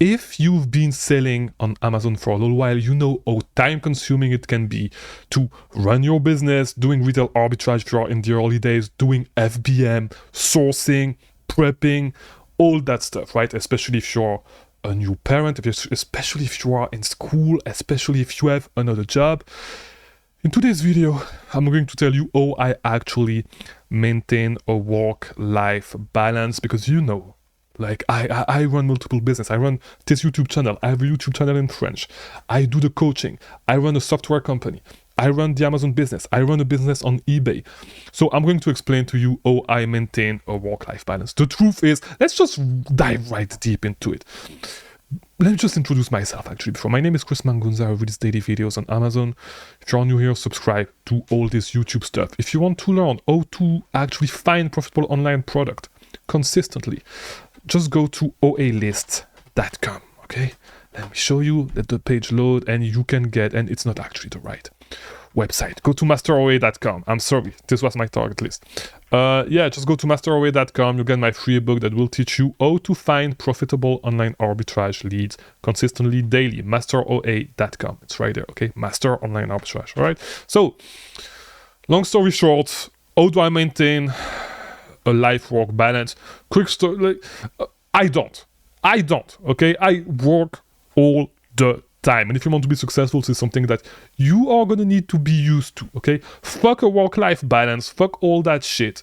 if you've been selling on Amazon for a little while, you know how time consuming it can be to run your business, doing retail arbitrage if you are in the early days, doing FBA, sourcing, prepping, all that stuff, right? Especially if you're a new parent, especially if you are in school, especially if you have another job. In today's video, I'm going to tell you how I actually maintain a work-life balance, because like I run multiple business. I run this YouTube channel. I have a YouTube channel in French. I do the coaching. I run a software company. I run the Amazon business. I run a business on eBay. So I'm going to explain to you how I maintain a work-life balance. The truth is, let's just dive right deep into it. Let me just introduce myself actually before. My name is Chris Mangunza. I release daily videos on Amazon. If you're new here, subscribe to all this YouTube stuff. If you want to learn how to actually find profitable online product consistently, just go to oalist.com, okay? Let me show you, let the page load, and you can get, and it's not actually the right website. Go to masteroa.com. I'm sorry, this was my target list. Just go to masteroa.com. You get my free ebook that will teach you how to find profitable online arbitrage leads consistently daily. masteroa.com. It's right there, okay? Master online arbitrage, all right? So, long story short, how do I maintain a life-work balance? Quick story, I don't, okay? I work all the time, and if you want to be successful, this is something that you are gonna need to be used to, okay? Fuck a work-life balance, fuck all that shit.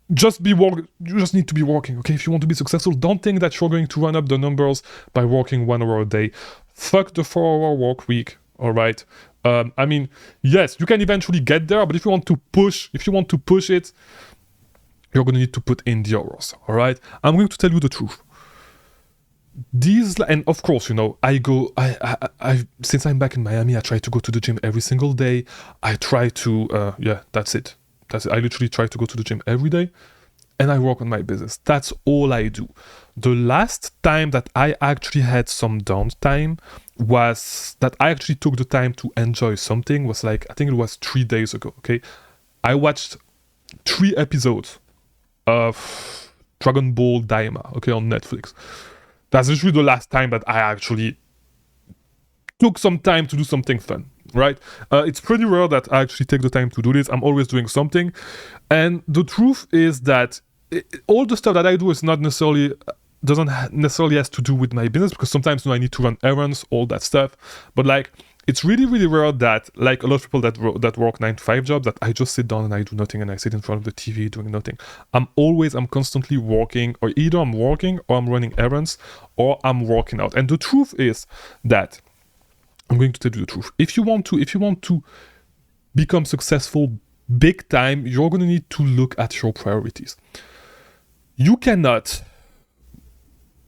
You just need to be working, okay? If you want to be successful, don't think that you're going to run up the numbers by working 1 hour a day. Fuck the 4-hour work week, all right? I mean, yes, you can eventually get there, but if you want to push it, you're going to need to put in the hours, all right? I'm going to tell you the truth. And of course, I since I'm back in Miami, I try to go to the gym every single day. I try to, that's it. I literally try to go to the gym every day, and I work on my business. That's all I do. The last time that I actually had some downtime was that I actually took the time to enjoy something was like, I think it was 3 days ago, okay? I watched 3 episodes of Dragon Ball Daima, okay, on Netflix. That's literally the last time that I actually took some time to do something fun, right? It's pretty rare that I actually take the time to do this. I'm always doing something. And the truth is that all the stuff that I do is not necessarily, doesn't necessarily has to do with my business, because sometimes I need to run errands, all that stuff. But like, it's really, really rare that, like a lot of people that work 9-to-5 jobs, that I just sit down and I do nothing and I sit in front of the TV doing nothing. I'm constantly working, or either I'm working or I'm running errands or I'm working out. And the truth is that, I'm going to tell you the truth. If you want to become successful big time, you're going to need to look at your priorities. You cannot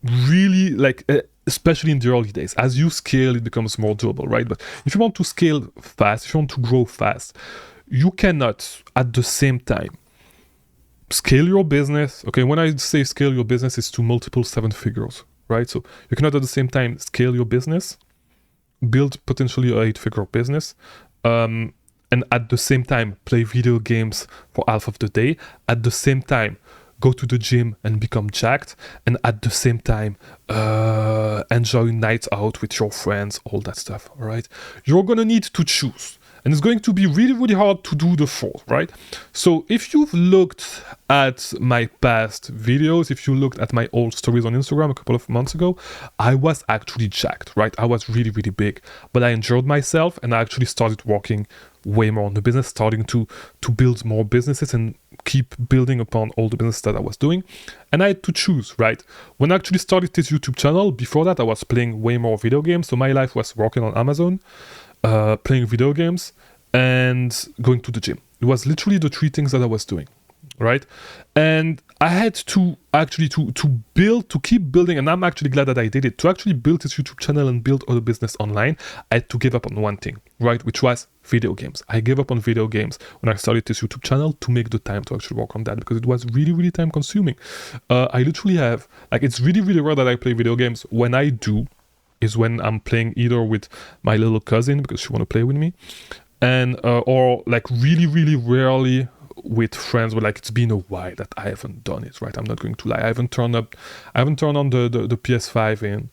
really, especially in the early days, as you scale, it becomes more doable, right? But if you want to scale fast, if you want to grow fast, you cannot at the same time scale your business. Okay, when I say scale your business, it's to multiple 7 figures, right? So you cannot at the same time scale your business, build potentially an 8-figure business, and at the same time play video games for half of the day, at the same time go to the gym and become jacked, and at the same time enjoy nights out with your friends, all that stuff, all right? You're gonna need to choose, and it's going to be really, really hard to do the 4, right? So if you've looked at my past videos, if you looked at my old stories on Instagram a couple of months ago, I was actually jacked, right? I was really, really big, but I enjoyed myself, and I actually started working way more on the business, starting to build more businesses and keep building upon all the business that I was doing. And I had to choose, right? When I actually started this YouTube channel, before that I was playing way more video games. So my life was working on Amazon, playing video games, and going to the gym. It was literally the 3 things that I was doing, right? And I had to actually to keep building, and I'm actually glad that I did it. To actually build this YouTube channel and build other business online, I had to give up on one thing, right? Which was video games. I gave up on video games when I started this YouTube channel to make the time to actually work on that, because it was really, really time consuming. I literally have, it's really, really rare that I play video games. When I do, is when I'm playing either with my little cousin because she want to play with me, and or really, really rarely with friends, but it's been a while that I haven't done it, right? I'm not going to lie. I haven't turned on the PS5 in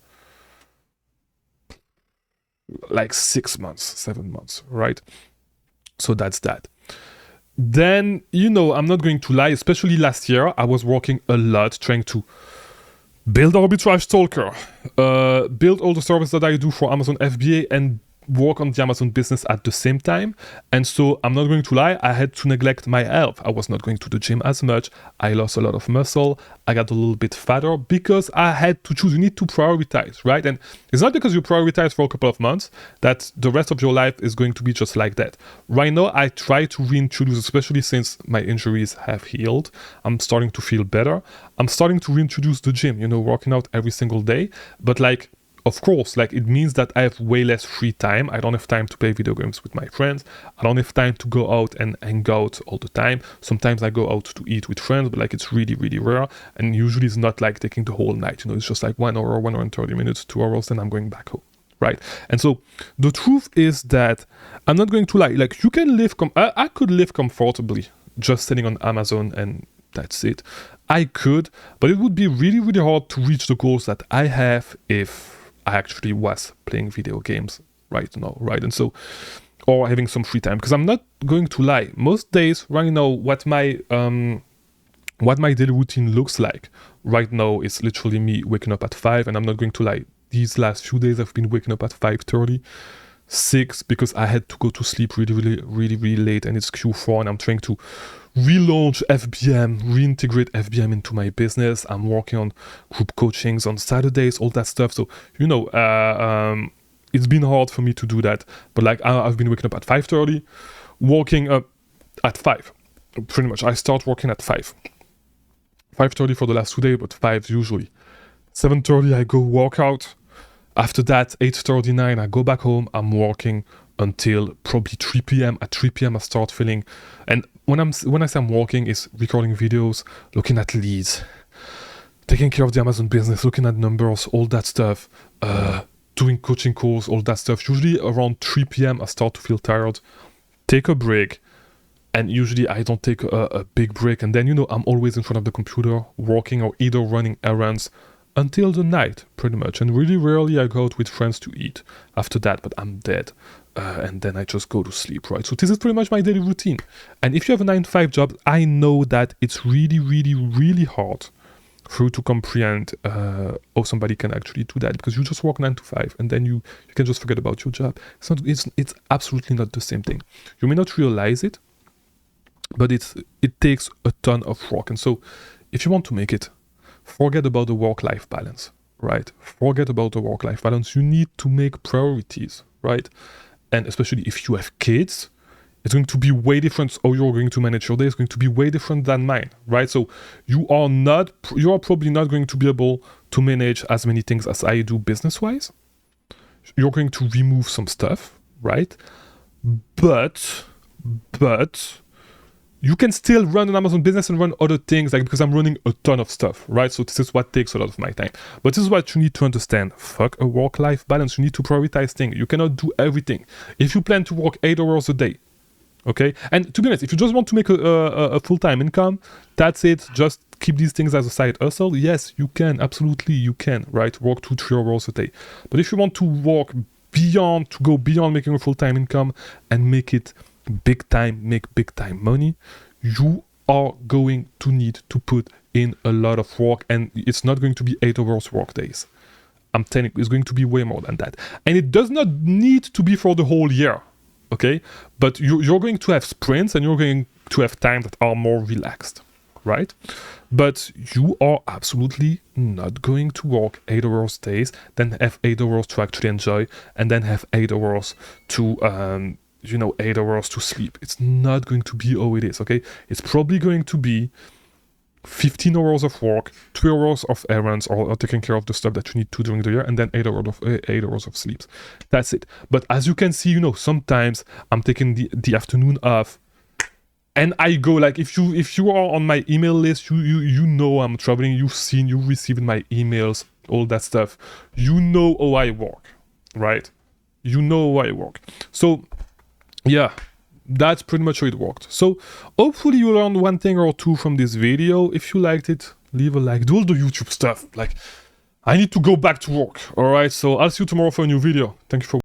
like 6 months, 7 months, right? So that's that. Then, I'm not going to lie, especially last year, I was working a lot trying to build Arbitrage Stalker, build all the services that I do for Amazon FBA, and work on the Amazon business at the same time. And so I'm not going to lie, I had to neglect my health. I was not going to the gym as much. I lost a lot of muscle. I got a little bit fatter because I had to choose. You need to prioritize, right? And it's not because you prioritize for a couple of months that the rest of your life is going to be just like that. Right now, I try to reintroduce, especially since my injuries have healed. I'm starting to feel better. I'm starting to reintroduce the gym, working out every single day. But of course, it means that I have way less free time. I don't have time to play video games with my friends. I don't have time to go out and hang out all the time. Sometimes I go out to eat with friends, but it's really, really rare. And usually it's not taking the whole night. It's just 1 hour, 1 hour and 30 minutes, 2 hours, then I'm going back home, right? And so the truth is that I'm not going to lie. You can live, I could live comfortably just sitting on Amazon and that's it. I could, but it would be really, really hard to reach the goals that I have if I actually was playing video games right now, right? And so, or having some free time, because I'm not going to lie. Most days right now, what my daily routine looks like right now is literally me waking up at 5, and I'm not going to lie. These last few days I've been waking up at 5:30, 6, because I had to go to sleep really, really, really, really late, and it's Q4, and I'm trying to relaunch FBM, reintegrate FBM into my business. I'm working on group coachings on Saturdays, all that stuff. So, it's been hard for me to do that. But I've been waking up at 5:30, working up at 5. Pretty much, I start working at 5. 5:30 for the last 2 days, but 5 usually. 7:30, I go work out. After that, 8:39, I go back home. I'm working until probably 3 p.m. At 3 p.m. I start feeling, and when I say I'm working, is recording videos, looking at leads, taking care of the Amazon business, looking at numbers, all that stuff, doing coaching calls, all that stuff. Usually around 3 p.m. I start to feel tired, take a break, and usually I don't take a big break. And then, I'm always in front of the computer working or either running errands until the night, pretty much. And really rarely I go out with friends to eat after that, but I'm dead. And then I just go to sleep, right? So this is pretty much my daily routine. And if you have a 9-to-5 job, I know that it's really, really, really hard for you to comprehend how somebody can actually do that, because you just work 9 to 5 and then you can just forget about your job. It's absolutely not the same thing. You may not realize it, but it takes a ton of work. And so if you want to make it, forget about the work-life balance, right? Forget about the work-life balance. You need to make priorities, right? And especially if you have kids, it's going to be way different. How you're going to manage your day is going to be way different than mine, right? So you are probably not going to be able to manage as many things as I do business-wise. You're going to remove some stuff, right? But you can still run an Amazon business and run other things, because I'm running a ton of stuff, right? So this is what takes a lot of my time. But this is what you need to understand. Fuck a work-life balance. You need to prioritize things. You cannot do everything. If you plan to work 8 hours a day, okay? And to be honest, if you just want to make a full-time income, that's it. Just keep these things as a side hustle. Yes, you can. Absolutely, you can, right? Work 2-3 hours a day. But if you want to go beyond making a full-time income and make it make big time money, you are going to need to put in a lot of work, and it's not going to be 8 hours work days. I'm telling you, it's going to be way more than that. And it does not need to be for the whole year, okay? But you're going to have sprints and you're going to have times that are more relaxed, right? But you are absolutely not going to work 8 hours days, then have 8 hours to actually enjoy, and then have 8 hours to 8 hours to sleep. It's not going to be how it is, okay? It's probably going to be 15 hours of work, 2 hours of errands or taking care of the stuff that you need to during the year, and then 8 hours of sleep. That's it. But as you can see, sometimes I'm taking the afternoon off, and I go, if you are on my email list, you know I'm traveling, you've received my emails, all that stuff. You know how I work, right? You know how I work. So yeah, that's pretty much how it worked. So hopefully you learned one thing or two from this video. If you liked it, leave a like. Do all the YouTube stuff. I need to go back to work. All right, so I'll see you tomorrow for a new video. Thank you for